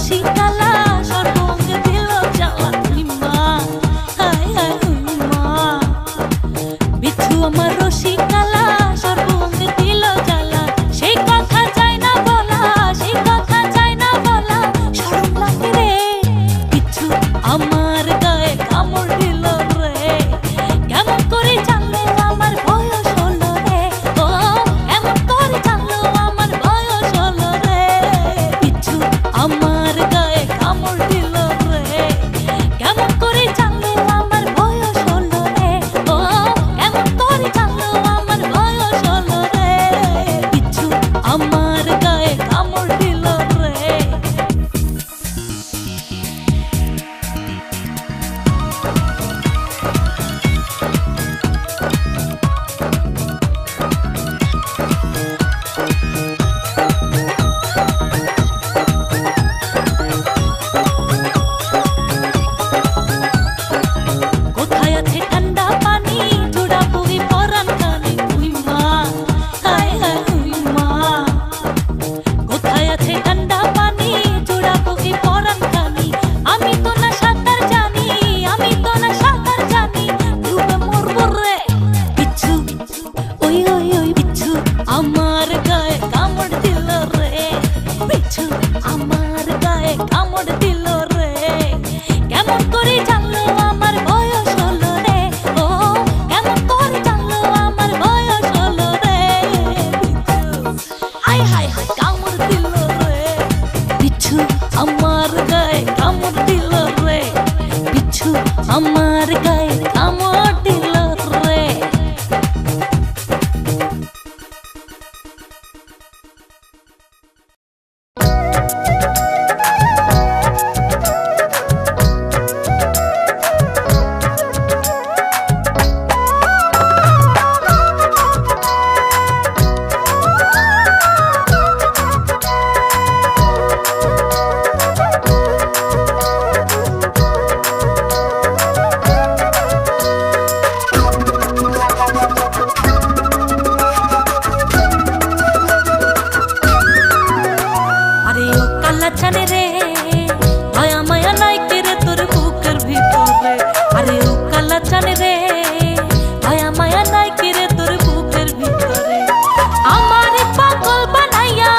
রসিকালা সর্বঙ্গে দিল জ্বালা তুই মা, হায় হায় তুই মা। বিচ্ছু আমার রসিকালা সর্বঙ্গে দিল জ্বালা, সেই কথা যায় না বলা, সেই কথা যায় না বলা, শরম লাগে রে। বিচ্ছু আমার গায়ে কামড় দিল রে, কেমন করে জানলো আমার বয়স হলো রে, ও এমন করে জানলো আমার বয়স হলো রে। বিচ্ছু আমার গায়ে কামড় দিল রে, কেমন করে জানলো আমার বয়স হলো রে, ও এমন করে জানলো আমার বয়স হলো রে। বিচ্ছু আমার গায়ে কামড় দিল রে। কোথায় আছে ঠান্ডা পানি ঝোড়াবো এই পরাণ কানে তুই মা, হায় হায় তুই মা। কোথায় আছে ঠান্ডা পানি ঝোড়াবো এই পরাণ কানে, আমি তো না সাঁতার জানি, আমি তো না সাঁতার জানি, ডুবে মরবো রে। বিচ্ছু ওই ওই ওই বিচ্ছু আমার গায়ে কামড় দিল রে, বিচ্ছু আমার গায়ে কামড় দিল রে, কেমন করে জানলো আমার বয়স হলো রে, ও কেমন করে জানলো আমার বয়স হলো রে। বিচ্ছু হায় হায় হায় কামড় দিল রে, বিচ্ছু আমার গায়ে কামড় দিল রে, বিচ্ছু আমার গায়ে কামড় দিল রে। আরে ও কালা চানে রে, দয়া মায়া নাই কেরে তোর বুকের ভিতরে, আরে ও কালা চানে রে, দয়া মায়া নাই কেরে তোর বুকের ভিতরে। আমারে পাগল বানাইয়া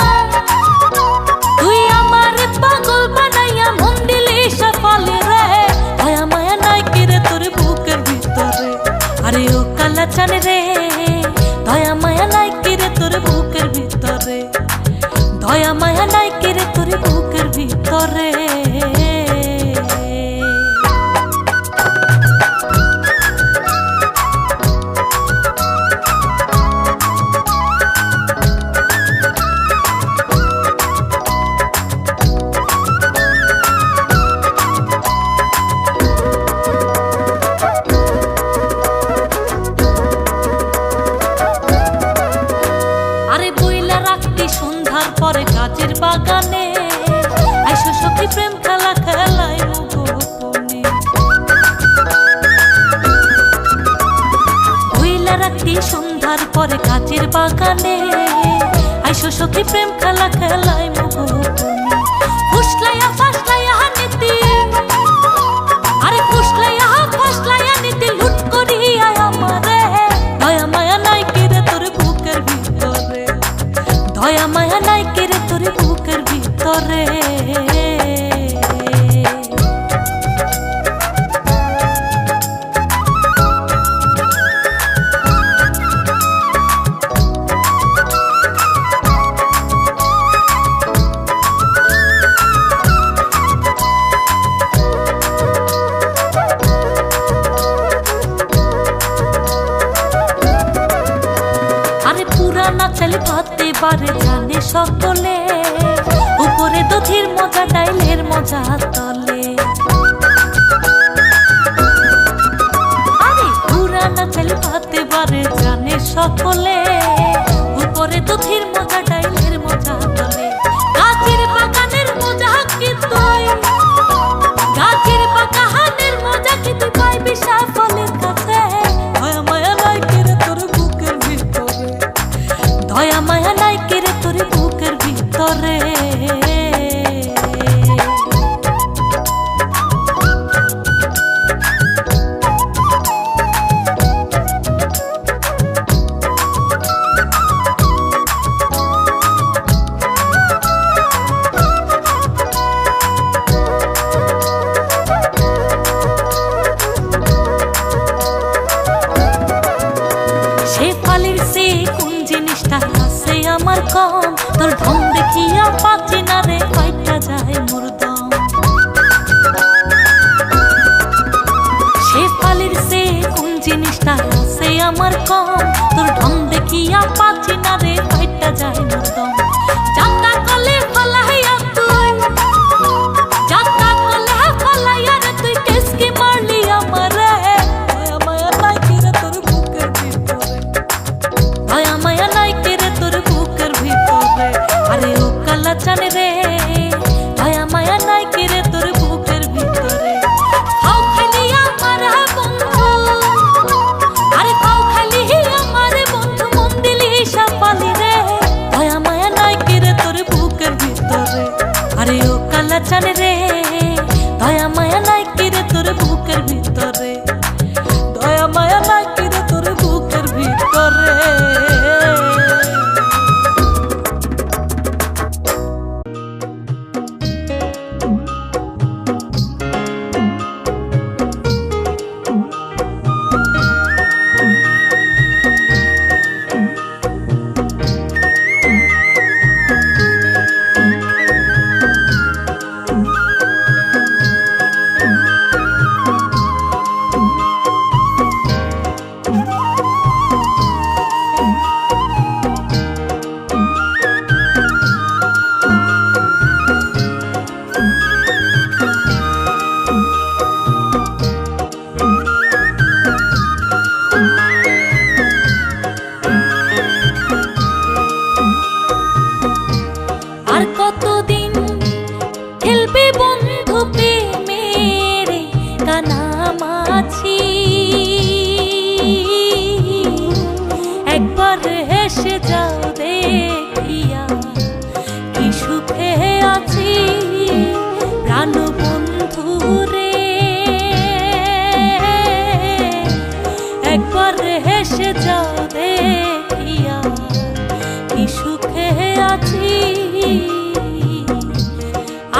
তুই আমারে পাগল বানাইয়া মন দিলি সফলে রে, দয়া মায়া নাই কেরে তোর বুকের ভিতরে, আরে ও কালা চানে রে, দয়া মায়া নাই কেরে তোর বুকের ভিতরে, দয়া মায়া নাই কেরে তোর বুকের ভিতরে। আরে বইলা রাখতি সন্ধ্যার পরে গাছের বাগানে, আইসো সখী প্রেম খেলা খেলাই গোপনে। বইলা রাখতি সন্ধ্যার পরে গাছের বাগানে, আইসো সখী প্রেম খেলা খেলাই গোপনে। ফুসলাইয়া ফাসলাইয়া নিতি, আরে ফুসলাইয়া ফাসলাইয়া নিতি লুট করিয়া আমারে, দয়া মায়া নাই কেরে তোর বুকের ভিতরে, দয়া মায়া নাই কেরে তোর বুকের ভিতরে। আরে পুরানা চাল ভাতে বারে জানে সকলে, উপরে দধির মজা ডাইলের মজা তলে। আরে পুরানা চাল ভাতে বারে জানে সকলে, উপরে দধির মজা ডাইলের মজা তলে। গাছের বাগানের মজা কি তুই, গাছের বাগানের মজা কি তুই পাইবি সাফলের কাছে, দয়া মায়া নাই কেরে তোর বুকের ভিতরে, দয়া মায়া নাই কেরে তোর বুকের ভিতরে। কম, তোর ঢং দেখিয়া পাচ্ছি না রে ফাইটটা যায় না দম। যাত্রা কলে ফলাইয়া তুই, যাত্রা কলে ফলাইয়া রে তুই কেসকি মারলি আমারে। দয়া মায়া নাই কিরে তোর বুকের ভিতরে, দয়া মায়া নাই কিরে তোর বুকের ভিতরে। আরে ও কালা চান রে, দয়া মায়া নাই কিরে তোর বুকের ভিতরে। খাও খালি আমার বন্ধু, আরে খাও খালি আমার বন্ধু, মন দিলি সাপালি রে। দয়া মায়া নাই কিরে তোর বুকের ভিতরে। আরে ও কালা চান রে, দয়া মায়া নাই কিরে তোর বুকের ভিতরে, দয়া মায়া নাই কিরে তোর বুকের ভিতরে। আর কতদিন খেলবে বন্ধু প্রেমের কানামাছি, একবার হেসে যাও দেখিয়া কি সুখে আছি প্রাণ বন্ধু রে। একবার হেসে যাও দেখিয়া কি সুখে আছি।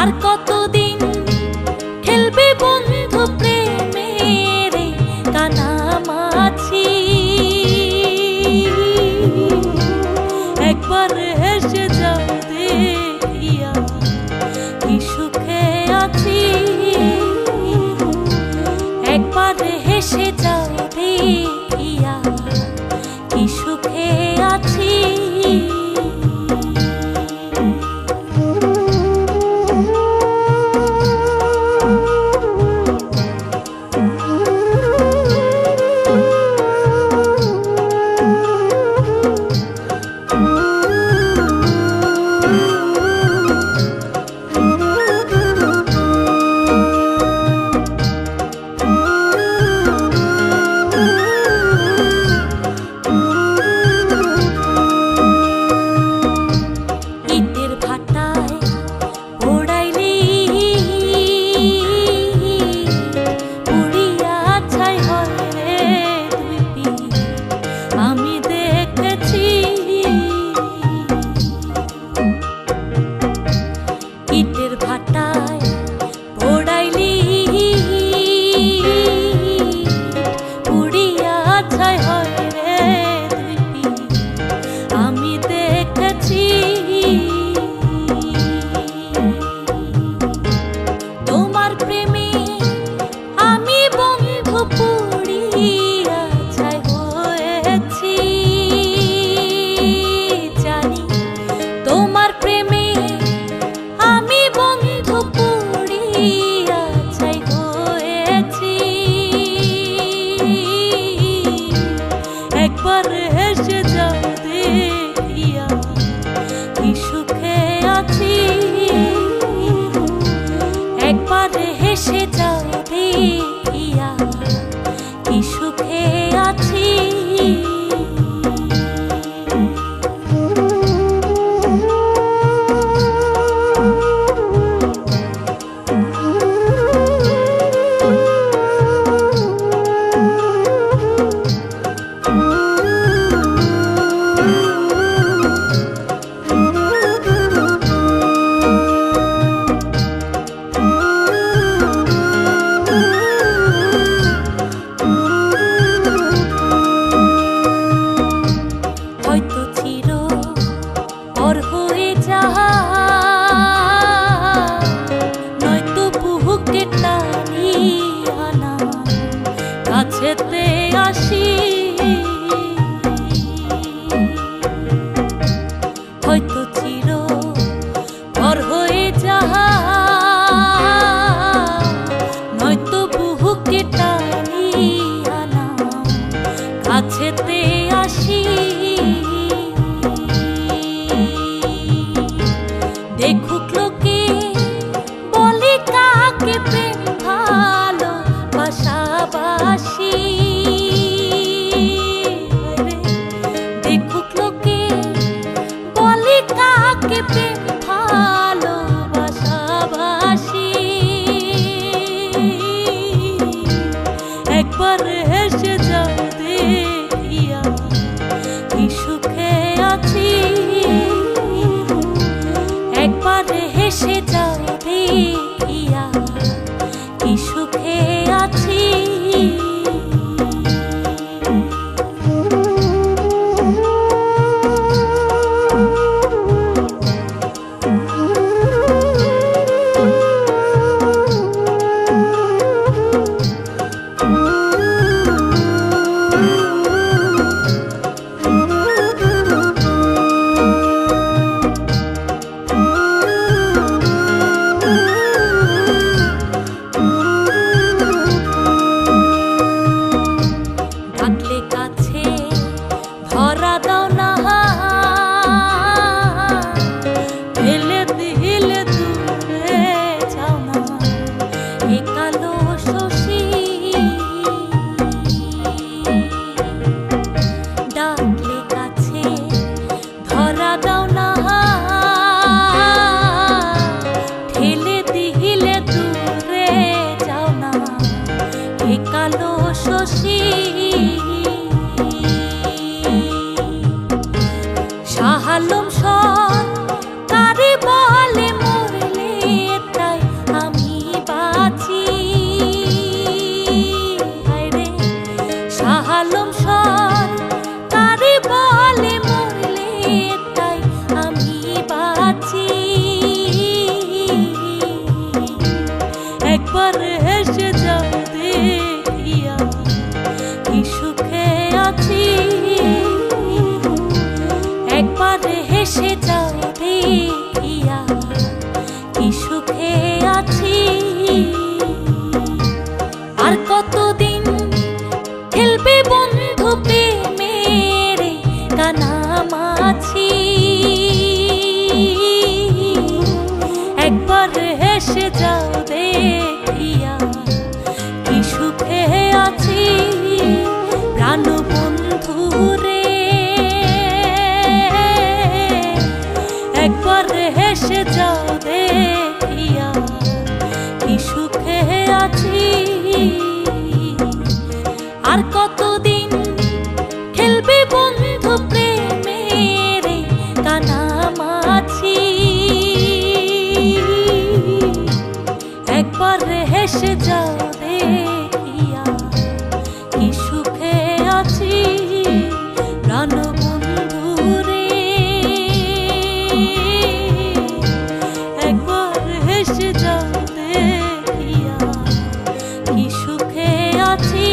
আর কতদিন খেলবে বন্ধু প্রেমের কানামাছি, একবার হেসে যাও দেখিয়া কি সুখে আছি। একবার হেসে যাও দেখিয়া কি সুখে আছি। হেসে যাও দেখিয়া কি সুখে আছি। শাহালম সরকারি বলে মরলে তাই আমি বাঁচি। শাহালম সরকারি বলে মরলে তাই আমি বাঁচি। একবার হেসে যাও দেখিয়া কি সুখে আছি। একবার হেসে যাও দেখিয়া কি সুখে আছি। আর কতদিন খেলবে বন্ধু প্রেমের কানামাছি। একবার হেসে যাও দেখিয়া কি সুখে আছি। প্রাণ বন্ধু রে একবার হেসে যাও দেখিয়া কি সুখে আছি। আর কতদিন খেলবে বন্ধু প্রেমের কানামাছি। একবার হেসে যাও দেখিয়া কি সুখে আছি। প্রাণ বন্ধু রে একবার হেসে যাও দেখিয়া কি সুখে আছি।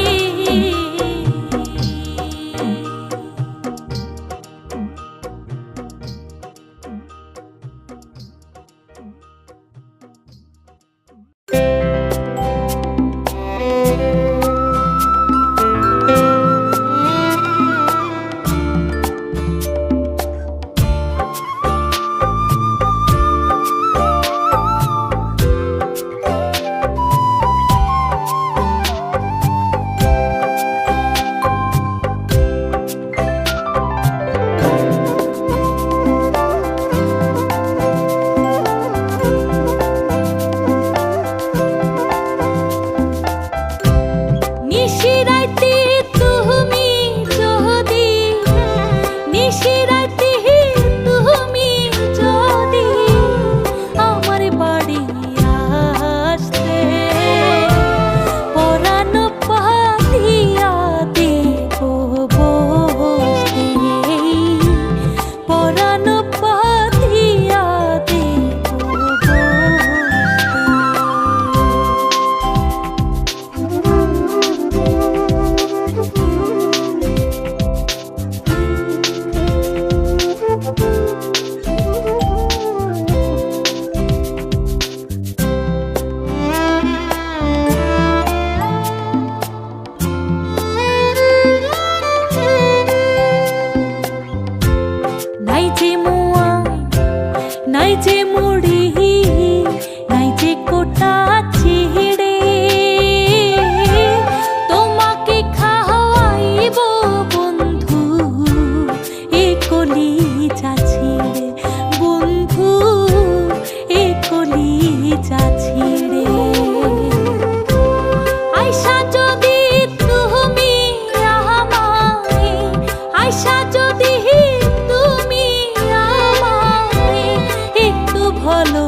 ভালো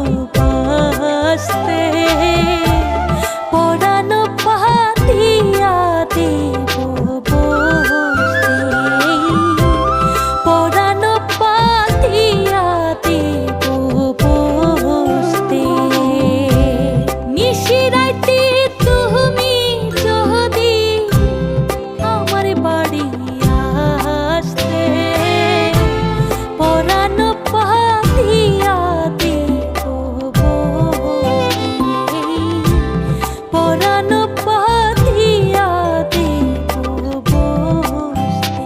হাসতে পরানো পাতিয়া দেব বসতে পরানো পাতিয়া দেব বসতে নিশিরাইতে তুমি যদি আমার বাড়ি আসতে পরানো পাতিয়া দেব বসতে পরানো পাতিয়া দেব বসতে।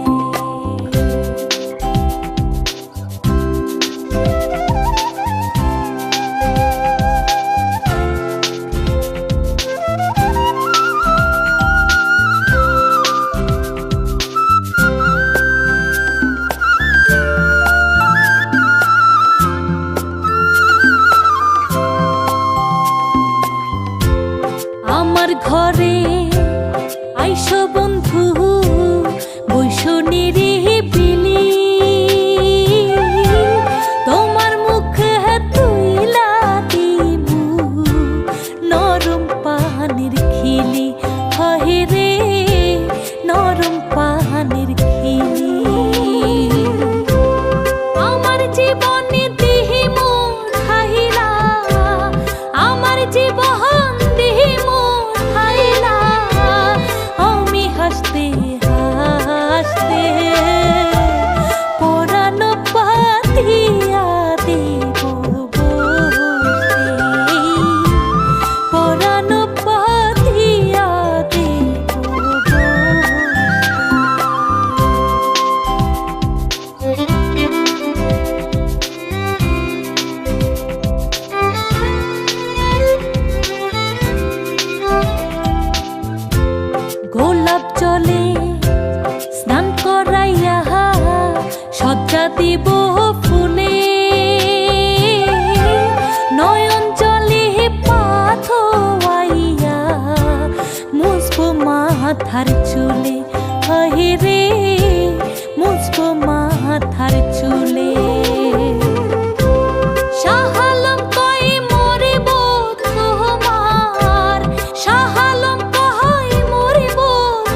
আমার ঘরে আইসো বন্ধু বৈশনিরে বিলি তোমার মুখে তুইলা দিমু নরম পাহানির খিলি হয় রে নরম পাহানির খিলি আমার জীবনে দিহিমু ঠাইলা আমার জীবন দিহিমু ঠাইলা আমি হাসতে হাসতে পরানো পাতিয়া দেব বসতে পরানো পাতিয়া দেব গোলাপ জলে স্নান করাইয়া সজ্জা দিব ফুলে নয়ন জলে পাথোয়াইয়া মুছবো মাথার চুলে হয় রে মুছবো মাথার চুলে শাহালম কই মরিব তোমার শাহালম কই মরিব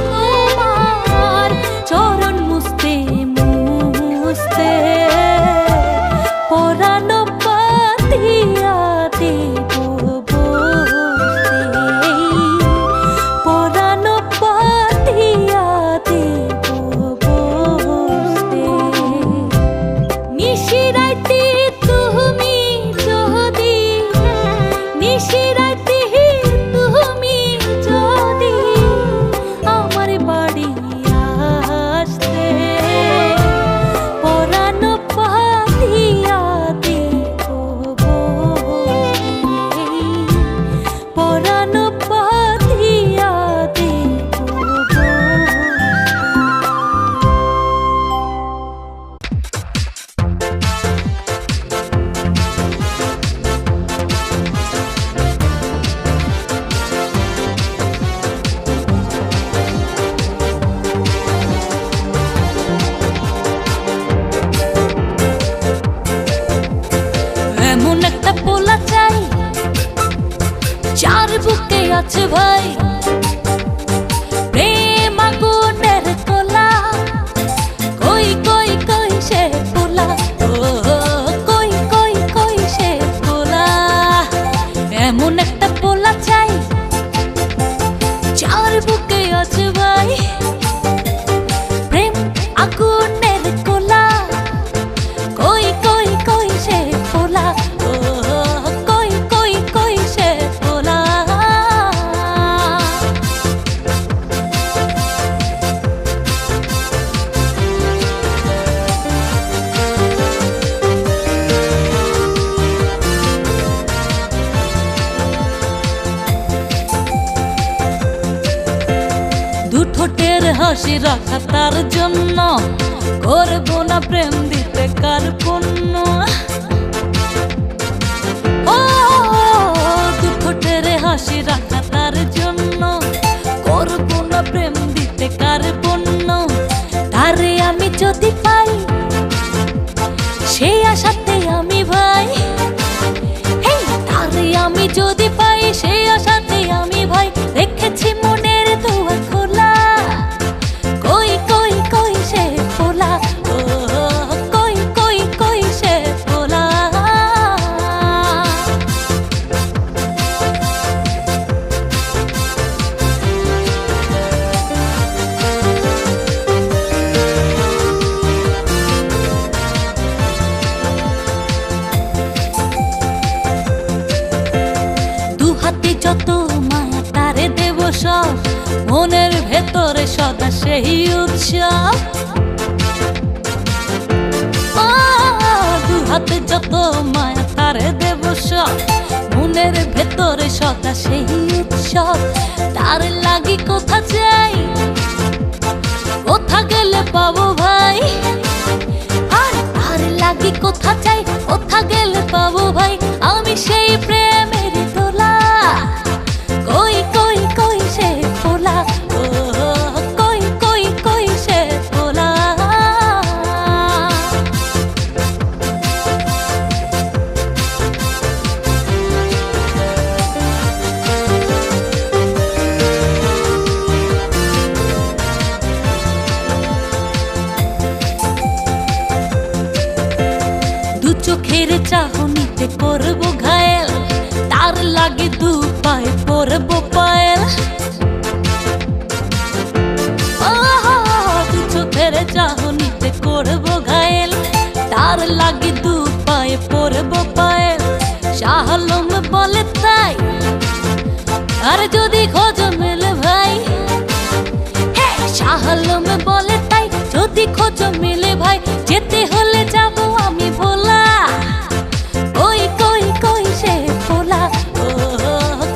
তোমার চরণ মুছতে মুছতে পরানো পাতিয়া দেব বসতে পরানো পাতিয়া দেব বসতে নিশিরাইতে তুমি যদি নিশিরাইতে তুমি যদি আমার বাড়ি আসতে পরানো পাতিয়া দেব বসতে পরানো পাতিয়া দেব এমন একটা পোলা চাই চার বুকে আছে ভাই প্রেম আগুনের তোলা কই কই কই সে পোলা ও কই কই কই সে পোলা এমন একটা পোলা চাই চার বুকে আছে ভাই প্রেম আগুনের কোলা কই কই কই সে পোলা ও কই কই কই সে পোলা দু ঠোঁটের হাসি রাখা তার জন্য করবো না প্রেম দিতে কার পুণ্য ও দু ঠোঁটের হাসি রাখা তার জন্য করবো না প্রেম দিতে কার পুণ্য তারে আমি যদি পাই সেই আশাতে আমি ভাই তারে আমি যদি পাই সেই আশাতে আমি ভাই রেখেছি মনের দুয়ার খোলা। কই কই কই সে পোলা, ও কই কই কই সে পোলা। হাতে যত মায়া তারে দেব সব, মনের ভেতরে সদা সেই উৎসব। দু হাতে যত মায়া তারে দেব সব, মনের ভেতরে সদা সেই উৎসব। তার লাগি কোথা যাই, কোথা গেলে পাবো ভাই। আর তার লাগি কোথা চাই, কোথা গেলে পাবো ভাই। আমি সেই প্রেমের দোলা, কই কই কই সে পোলা, ও কই কই কই সে পোলা। দু চোখের চাহনিতে করবো ঘায়েল, তার লাগে দু পায়ে পরবো পায়েল। দু চোখের চাহনিতে করবো ঘায়েল, তার লাগে দু পায়ে পরবো পায়েল। শাহ আলম বলে তাই, আর যদি খোঁজ মেলে ভাই। শাহ আলম বলে তাই, যদি খোঁজ মেলে ভাই। যেতে হলে যাবো আমি ভোলা, কই কই কই সে পোলা, ও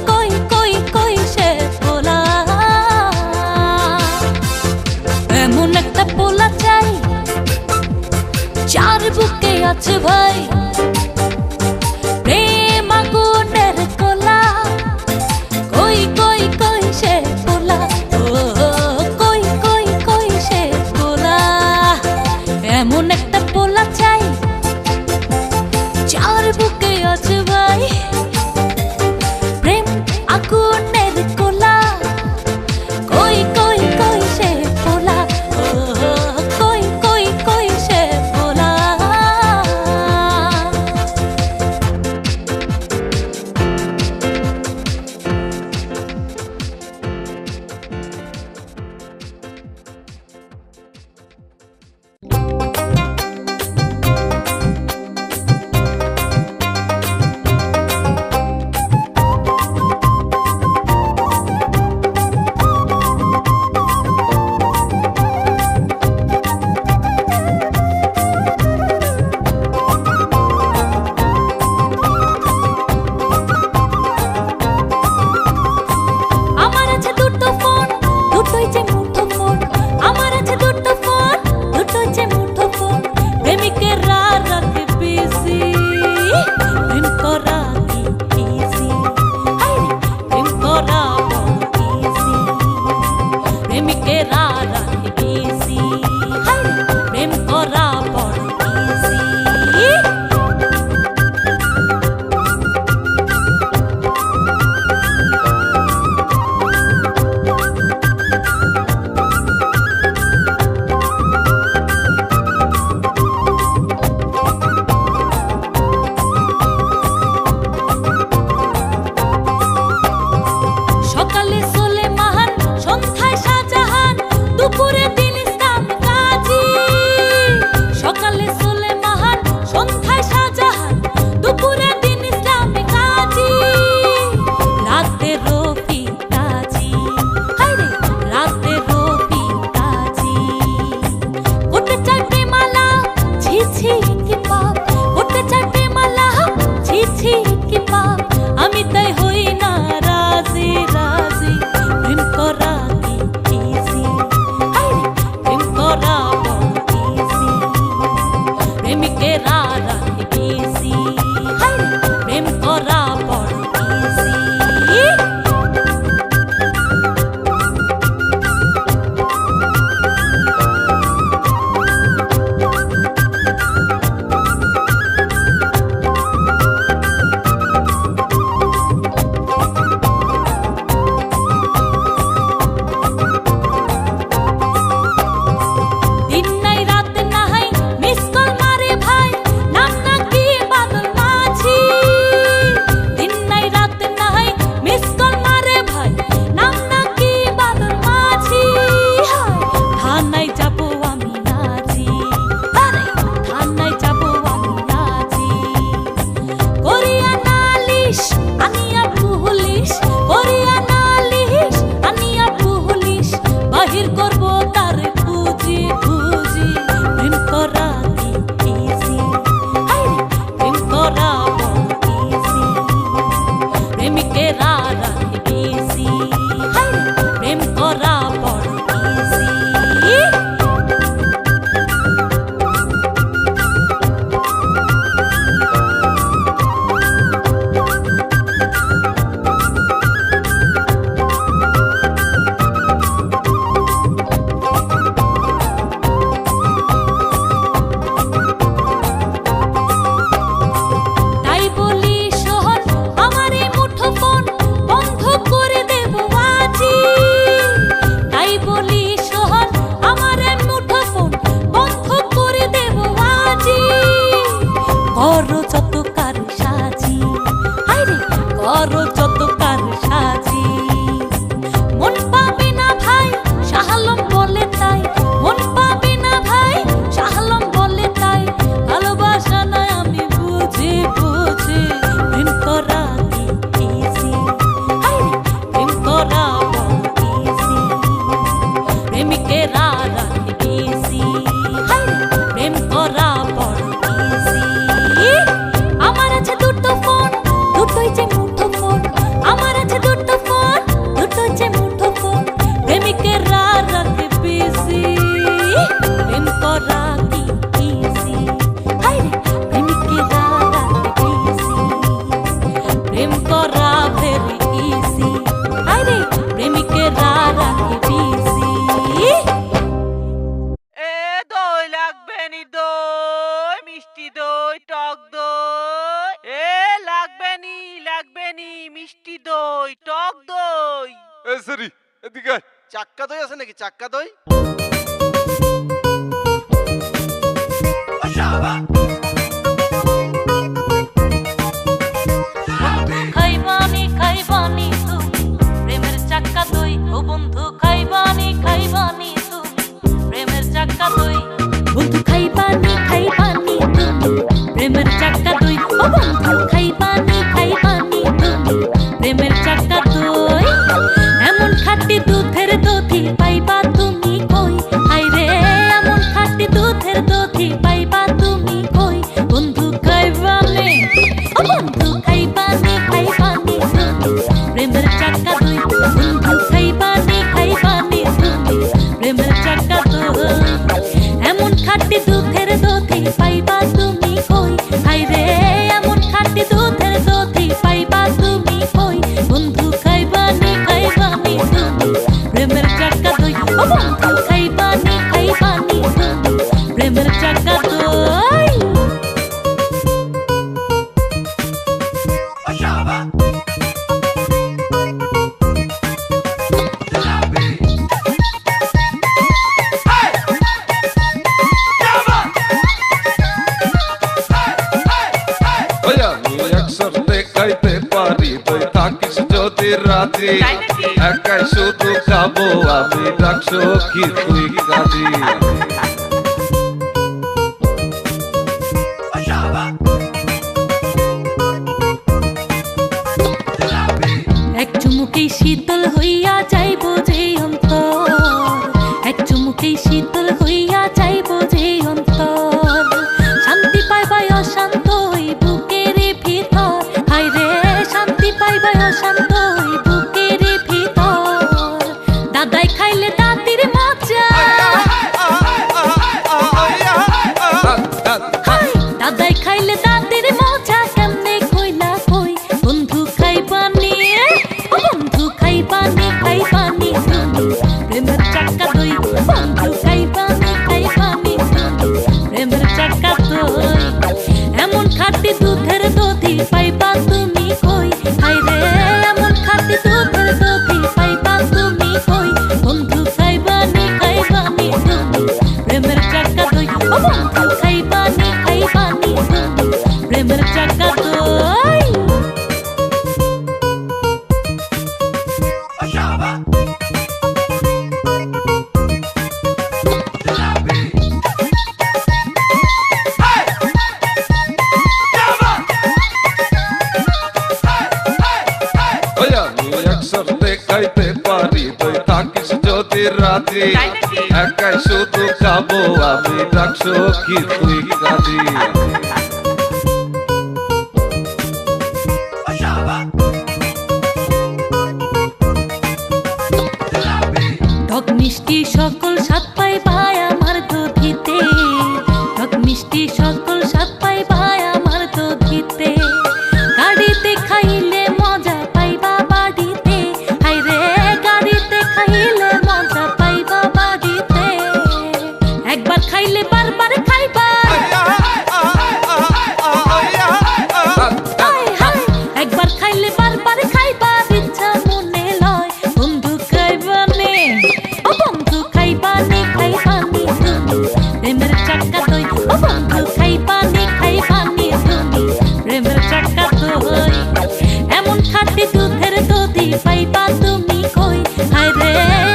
কই কই কই সে পোলা। এমন একটা পোলা চাই, চার বুকে আছে ভাই প্রেম আগুনের কোলা। কই কই কই সে পোলা, ও কই কই কই সে পোলা। এমন একটা পোলা আনিয়া পুলিশ করিয়া নালিশ, আনিয়া পুলিশ বাহির করব তারে খুঁজি খুঁজি। প্রেম করা কি ইজি, প্রেম করা ইজি, প্রেমিকেরা রাখে বেশি, প্রেম করা বড় ইজি। তাই বলি শোন আমারে মুঠোফোন বন্ধ করে দেব আজি, তাই বলি শোন আমারে মুঠোফোন বন্ধ করে দেব আজি। করো যত কারু সাজি, আরে করো যত কারু সাজি। মন পাবে না ভাই শাহালম বলে তাই, মন পাবে না ভাই শাহালম বলে তাই। ভালোবাসা নয় আমি বুঝি বুঝি, প্রেম করা কি ইজি, প্রেম করা ইজি, প্রেমিকেরা রাখে বেশি, প্রেম করা বড় ইজি। আমার আছে দুটো ফোন, দুটোই যে মুঠো ফোন, আমার আছে দুটো ফোন, দুটোই যে মুঠো ফোন। প্রেমিকেরা রাখে বেশি, প্রেম করা কি ইজি, প্রেমিকেরা রাখে বেশি, প্রেম করা ভেরি ইজি, প্রেমিকেরা রাখে বেশি। এ দই লাগবে নি, দই মিষ্টি দই টক দই। এ লাগবে নি মিষ্টি দই টক দই। এ সরি, এদিকে আয়। চাক্কা দই আছে নাকি? চাক্কা দই খাইবানি খাইবানি তুমি প্রেমের চাক্কা দই, ও বন্ধু খাইবানি খাইবানি তুমি প্রেমের চাক্কা দই। বন্ধু খাইবানি খাইবানি তুমি প্রেমের চাক্কা দই, ও বন্ধু খাইবানি খাইবানি তুমি প্রেমের চাক্কা দই। এমন খাঁটি দুধের দধি পাইবা তুমি কই, হায়রে এমন খাঁটি দুধের দধি পাইবা তুমি কই। বন্ধু খাইবানি, ও বন্ধু খাইবানি খাইবানি তুমি প্রেমের চাক্কা দই, বন্ধু খাইবানি খাইবানি তুমি প্রেমের চাক্কা দই। এমন খাঁটি দুধের দধি পাইবা তুমি কই, হায়রে এমন খাঁটি দুধের দধি পাইবা তুমি কই। বন্ধু খাইবানি খাইবানি তুমি প্রেমের চাক্কা দই, ও বন্ধু খাইবানি খাইবানি তুমি প্রেমের চাক্কা দই। ওই আমি একসাথে খাইতে পারি, তুই থাকিস যদি রাজি। তাই নাকি? একাই শুধু খাবো আমি, ডাকছো কি তুই কাজী। এক চুমুকেই শীতল হইয়া যাইব যে অন্তর, এক চুমুকেই শীতল হইয়া যাইব যে অন্তর। শান্তি পাইবাই অশান্ত হই বুকের ভিতর, হায়রে শান্তি পাইবাই অশান্ত হই বুকের ভিতর। দাদাই খাইলে দাদির মজা, দাদাই খাইলে দাদির মজা কেমনে কইলা কই। বন্ধু খাইবানি, ও বন্ধু খাইবানি খাইবানি তুমি প্রেমের চাক্কা দই, বন্ধু খাইবানি খাইবানি তুমি প্রেমের চাক্কা দই। এমন খাঁটি দুধের দধি পাইবা তুমি কই, হায়রে আমি রাজি তাই নাকি? একাই শুধু খাবো আমি ডাকছো কি তুই কাজী টক মিষ্টি সকল স্বাদ পাই ভাই আমার দধিতে, টক মিষ্টি সকল স্বাদ পাই ভাই আমার দধিতে। গাড়িতে খাইলে মজা পাইবা বাড়িতে, হাইরে গাড়িতে খাইলে মজা পাইবা বাড়িতে। একবার খাইলে বারবার খাইবা, হায় হায় একবার খাইলে বারবার খাইবা। ইচ্ছা মনে লয় বন্ধু খাইবানে, ও বন্ধু খাইবানে খাইবানি তুমি প্রেমের চাকা দই, ও বন্ধু খাইবানে খাইবানি তুমি প্রেমের চাকা দই। এমন খাঁটি দুধের দধি পাইবা তুমি কই, হায়রে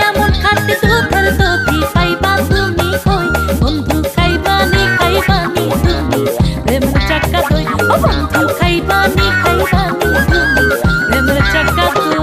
এমন খাঁটি দুধের দধি পাইবা তুমি কই। বন্ধু খাইবানে খাইবানি তুমি প্রেমের চাকা দই, ও বন্ধু খাইবানে খাইবানি তুমি প্রেমের চাকা দই।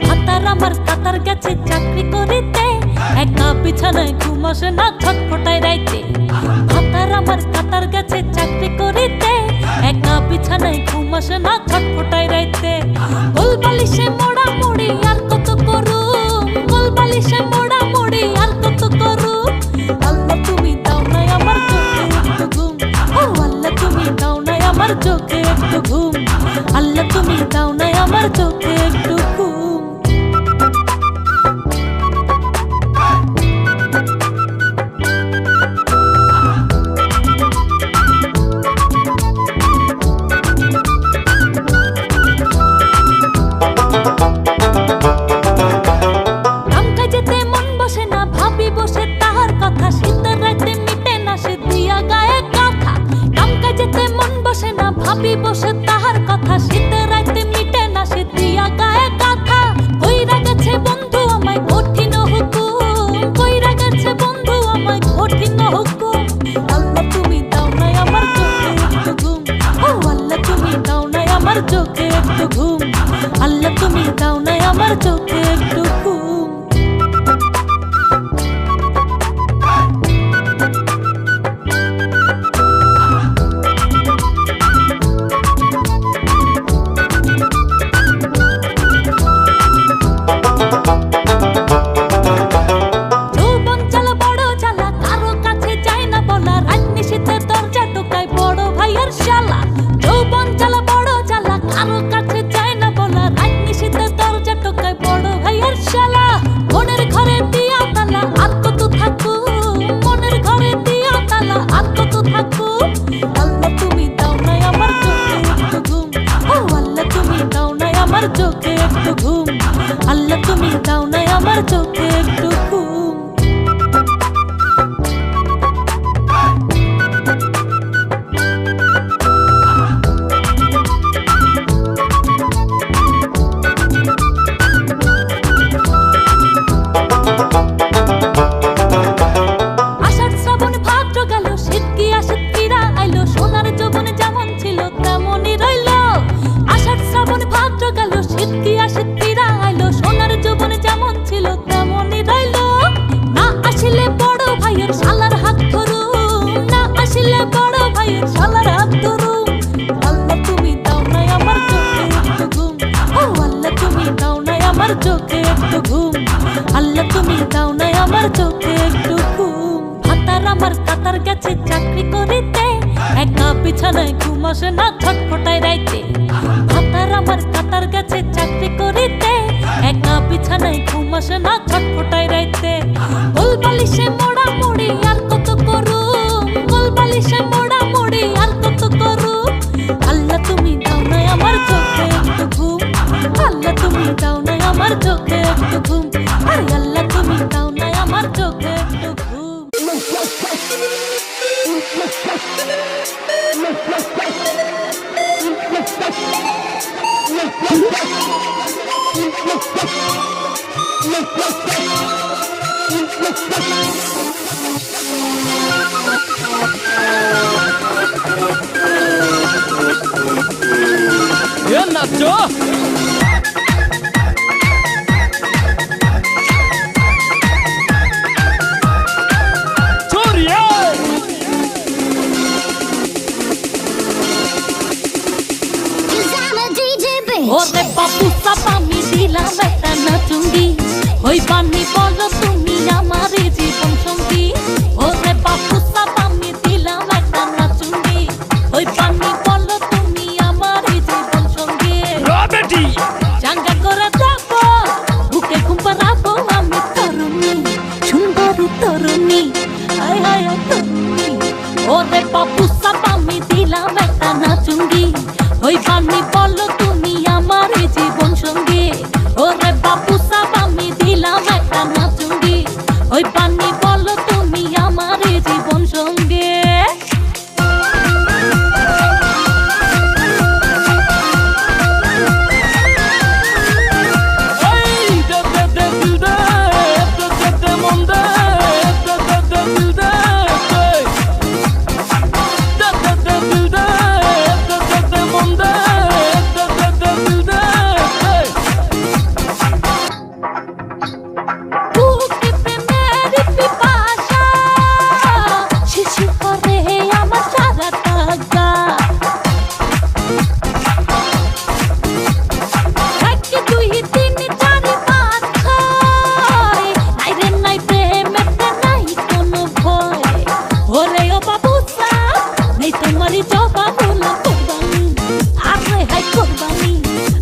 ভাতার আমার কাতার গেছে চাকরি করিতে, একা বিছানায় ঘুম আসে না ছটফটায় রাইতে। ভাতার আমার কাতার গেছে চাকরি করিতে, একা বিছানায় ঘুম আসে না ছটফটায় রাইতে। গোল বালিশে মোড়া মুড়ি আর কত করু, গোল বালিশে মোড়া মুড়ি আর কত করু। আল্লাহ তুমি দাও নাই আমার চোখে একটু ঘুম, ও আল্লাহ তুমি দাও নাই আমার চোখে একটু ঘুম, আল্লাহ তুমি দাও নাই আমার চোখে একটু ঘুম। কামকা যেতে মন বসে না ভাবি বসে তাহার কথা, শীতের রাতে মিটে না সে দিয়া গায়ে কথা। কামকা যেতে মন বসে না ভাবি বসে তাহার কথা, শীতের রাতে মিটে না সে দিয়া গায়ে কথা। কইরা গেছে বন্ধু আমায় কঠিন হুকুম, কইরা গেছে বন্ধু আমায় কঠিন হুকুম। আল্লাহ তুমি দাও নাই আমার চোখে একটু ঘুম, ও আল্লাহ তুমি দাও নাই আমার চোখে একটু ঘুম, আল্লাহ তুমি দাও নাই আমার চোখে একটু ঘুম। যৌবন জ্বালা বড় জ্বালা, কারো কাছে যায় না বলা, রাত নিশীথে দরজা টোকায় বড় ভাইয়ের শালা। যৌবন জ্বালা বড় জ্বালা, কারো কাছে যায় না বলা, রাত নিশীথে দরজা টোকায় বড় ভাইয়ের শালা। মনের ঘরে দিয়া তালা আর কত থাকু, মনের ঘরে দিয়া তালা আর কত থাকু। আল্লাহ তুমি দাও নাই আমার চোখে একটু ঘুম, ও আল্লাহ তুমি দাও নাই আমার চোখে একটু ঘুম, আল্লাহ তুমি দাও নাই আমার চোখে একটু ঘুম। আষাঢ় শ্রাবণ ভাদ্র গেল, শীত কি আসে ফিরা আইলো, সোনার যৌবন যেমন ছিল তেমনই রইল। আষাঢ় শ্রাবণ ভাদ্র গেল, শীত কি আসে ফিরা আইলো, সোনার যৌবন যেমন ছিল তেমনই রইল। না আসিলে বড় ভাইয়ের শালার হাত ধরু, না আসিলে বড় ভাইয়ের শালার হাত ধরু। আল্লাহ তুমি দাও নাই আমার চোখে একটু ঘুম, ও আল্লাহ তুমি দাও নাই আমার চোখে একটু ঘুম, আল্লাহ তুমি দাও নাই আমার চোখে একটু ঘুম। ভাতার আমার কাতার গেছে চাকরি করিতে, একা বিছানায় ঘুম আসে না ছটফটায় রাইতে। ভাতার আমার কাতার গেছে চাকরি করিতে, একা বিছানায় ঘুম আসে না ছটফটায় রাইতে। গোল বালিশে মোড়া মুড়ি আর কত করু, গোল বালিশে মোড়া মুড়ি আর কত করু। আল্লাহ তুমি দাও নাই আমার চোখে একটু ঘুম, আল্লাহ তুমি দাও নাই আমার চোখে একটু ঘুম, আরে আল্লাহ তুমি দাও নাই আমার চোখে একটু ঘুম। নাচো ওরে বাপু সাপামি দিলাম একটা নাচুঙ্গি ওই পানি বলো তুমি আমারে জীবন সঙ্গী ওরে বাপু সাপামি দিলাম একটা নাচুঙ্গি ওই পানি বলো তুমি আমারে জীবন সঙ্গী রবেটি চাঙ্গা করে যাবো বুকে ঘুম পাড়াবো আমি তরুণী সুন্দরী তরুণী হায় হায় তরুণী ওরে বাপু সাপামি দিলাম একটা নাচুঙ্গি ওই পানি বলো তুমি আমারে জীবন সঙ্গী ওরে বাপু সাপামি দিলাম একটা নাচুঙ্গি ওই পানি বলো তুমি আমারে জীবন সঙ্গী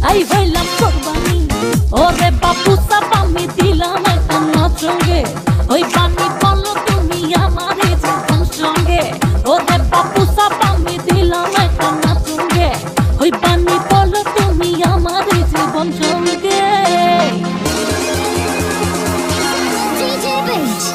Ay, bailan por mí. Ore bapu sapami dilam একটা নাচঙ্গে ওই পানি বলো তুমি আমারে জীবন সঙ্গে ওরে বাপু সাপামি দিলাম একটা নাচঙ্গে ওই পানি বলো তুমি আমারে জীবন সঙ্গে DJ Beach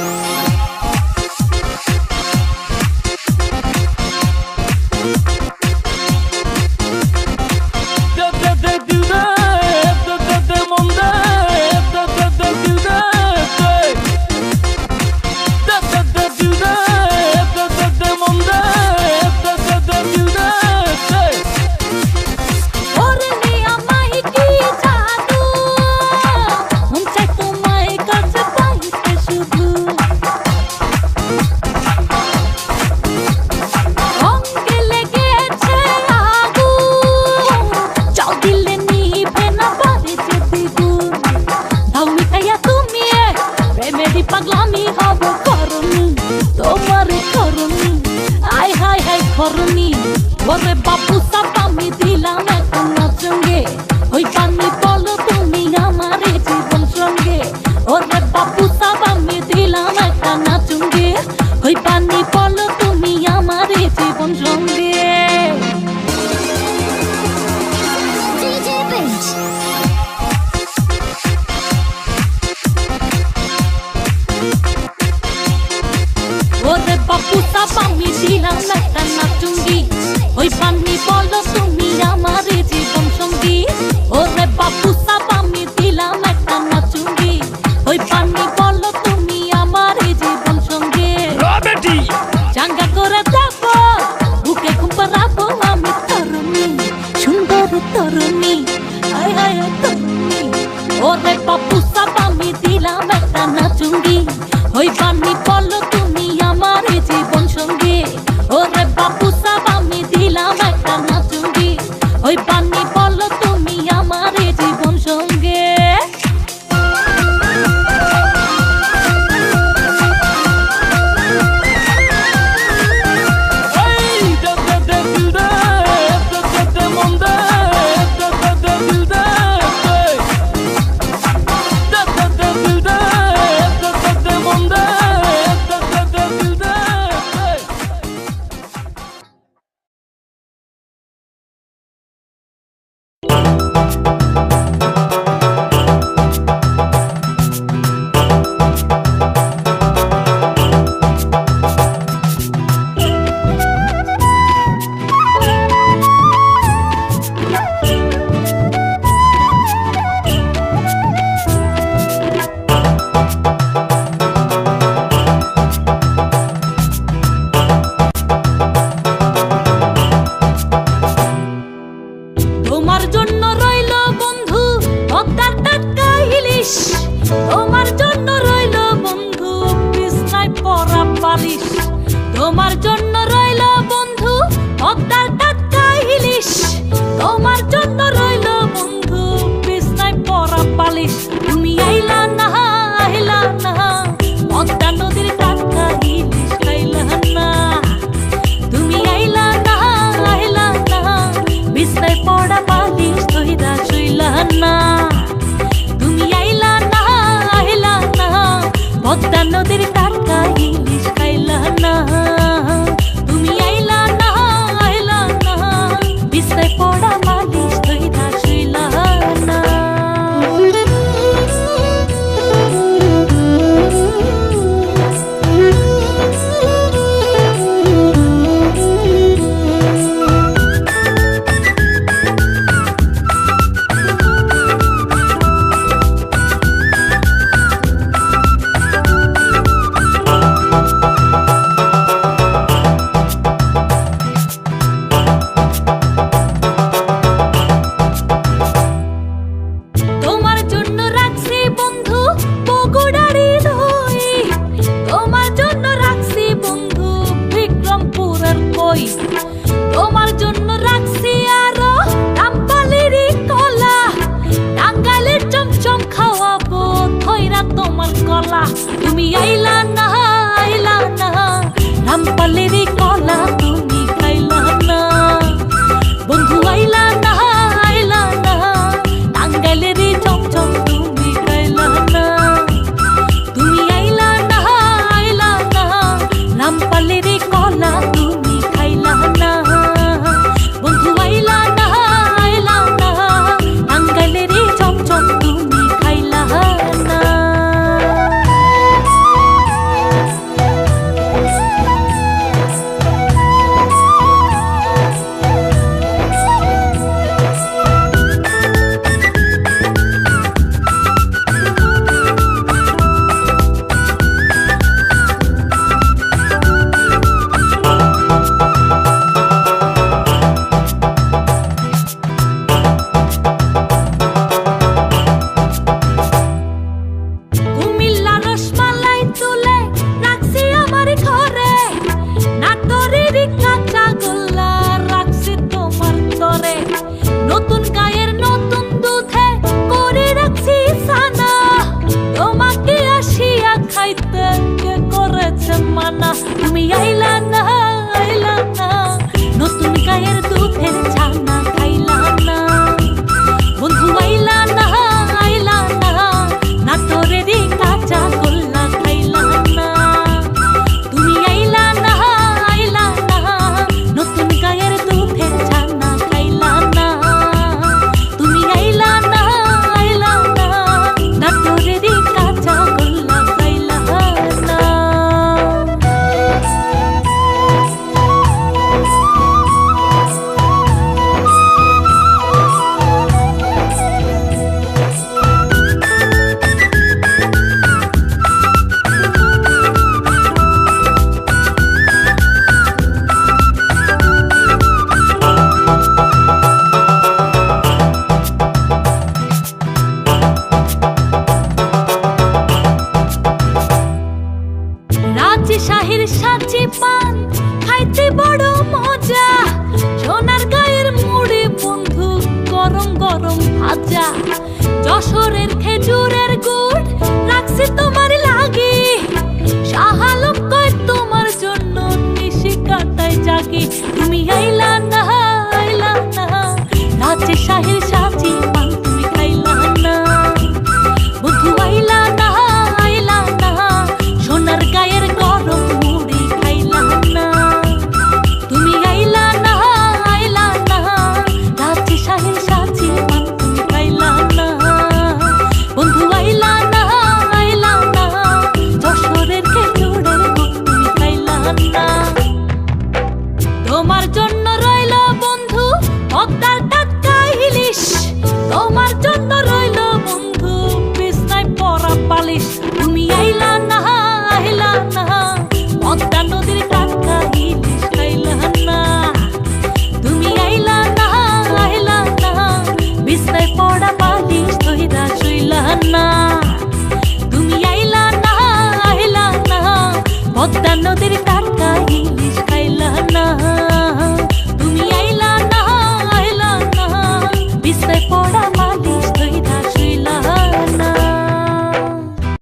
পাগলামি হব করনি তোমারে করনি আই হাই হাই করনি ওরে বাপু সাপামি দিলাম একটা নাচঙ্গে ওই পানি বলো তুমি আমারে জীবন সঙ্গে ওরে বাপু সাপামি দিলাম একটা নাচঙ্গে ওই পানি বলো তুমি আমারে জীবন সঙ্গে DJ Beach ওরে বাপু সাপামি দিলাম একটা নাচুঙ্গি ওই পানি বলো তুমি আমারে জীবন সঙ্গী ওরে বাপু সাপামি দিলাম একটা নাচুঙ্গি ওই পানি বলো তুমি আমারে জীবন সঙ্গী রবেটি চাঙ্গা করে যাবো বুকে ঘুম পাড়াবো আমি তরুণী সুন্দরী তরুণী হায় হায় তরুণী ওরে বাপু সাপামি দিলাম একটা নাচুঙ্গি ওই পানি বলো তুমি আমারে জীবন সঙ্গী ওরে বাপু সাপামি দিলাম একটা নাচুঙ্গি ওই পানি বলো তুমি আমারে জীবন সঙ্গী খাইতে বড় মজা, সোনার গায়ের মুড়ি বন্ধু গরম গরম ভাজা। যশোরের খেজুরের গুড় রাখছি তোমার লাগি, শাহালম কয় তোমার জন্য নিশি কাটায় জাগি। তুমি আইলা না, আইলা না, নাচে শাহের শাহ